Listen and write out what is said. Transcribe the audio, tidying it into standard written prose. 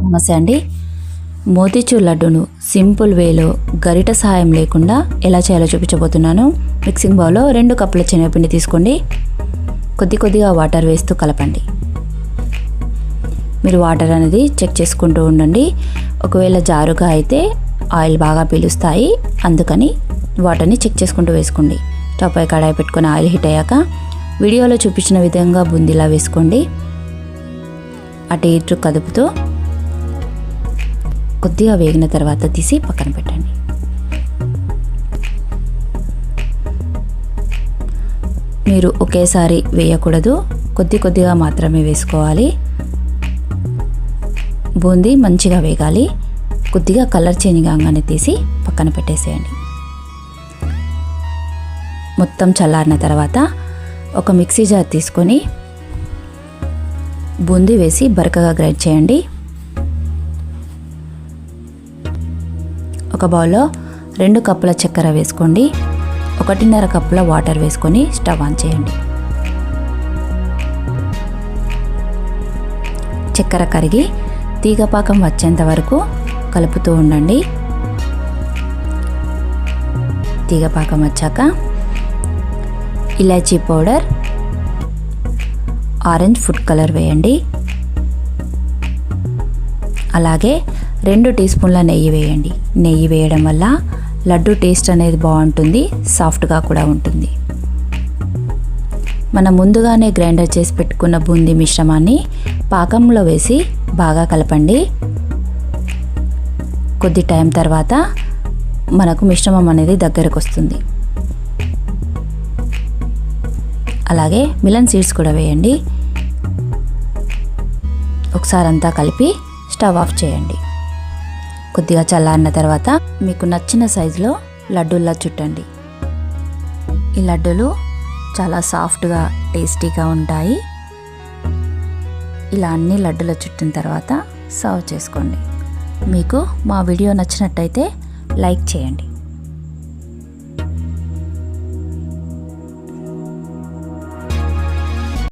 నమస్తే అండి. మోతీచూర్ లడ్డూను సింపుల్ వేలో గరిట సహాయం లేకుండా ఎలా చేయాలో చూపించబోతున్నాను. మిక్సింగ్ బౌల్లో 2 కప్పుల శనగపిండి తీసుకోండి. కొద్దిగా వాటర్ వేస్తూ కలపండి. మీరు వాటర్ అనేది చెక్ చేసుకుంటూ ఉండండి. ఒకవేళ జారుగా అయితే ఆయిల్ బాగా పీలుస్తాయి, అందుకని వాటర్ని చెక్ చేసుకుంటూ వేసుకోండి. స్టవ్ పై కడాయి పెట్టుకొని ఆయిల్ హీట్ అయ్యాక వీడియోలో చూపించిన విధంగా బూందీలా వేసుకోండి. అటు ఇటు కదుపుతూ కొద్దిగా వేగిన తర్వాత తీసి పక్కన పెట్టండి. మీరు ఒకేసారి వేయకూడదు, కొద్దిగా మాత్రమే వేసుకోవాలి. బూందీ మంచిగా వేగాలి. కొద్దిగా కలర్ చేంజ్ కాగానే తీసి పక్కన పెట్టేసేయండి. మొత్తం చల్లారిన తర్వాత ఒక మిక్సీ జార్ తీసుకొని బూందీ వేసి బరకగా గ్రైండ్ చేయండి. ఒక బౌల్లో 2 కప్పుల చక్కెర వేసుకోండి. 1.5 కప్పుల వాటర్ వేసుకొని స్టవ్ ఆన్ చేయండి. చక్కెర కరిగి తీగపాకం వచ్చేంత వరకు కలుపుతూ ఉండండి. తీగపాకం వచ్చాక ఇలాచీ పౌడర్, ఆరెంజ్ ఫుడ్ కలర్ వేయండి. అలాగే 2 టీ స్పూన్ల నెయ్యి వేయండి. నెయ్యి వేయడం వల్ల లడ్డు టేస్ట్ అనేది బాగుంటుంది, సాఫ్ట్గా కూడా ఉంటుంది. మనం ముందుగానే గ్రైండర్ చేసి పెట్టుకున్న బూందీ మిశ్రమాన్ని పాకంలో వేసి బాగా కలపండి. కొద్ది టైం తర్వాత మనకు మిశ్రమం అనేది దగ్గరకు వస్తుంది. అలాగే మిలన్ సీడ్స్ కూడా వేయండి. ఒకసారి అంతా కలిపి స్టవ్ ఆఫ్ చేయండి. కొద్దిగా చల్లారిన తర్వాత మీకు నచ్చిన సైజులో లడ్డూల్లా చుట్టండి. ఈ లడ్డూలు చాలా సాఫ్ట్గా టేస్టీగా ఉంటాయి. ఇలా అన్ని లడ్డూల చుట్టిన తర్వాత సర్వ్ చేసుకోండి. మీకు మా వీడియో నచ్చినట్టయితే లైక్ చేయండి.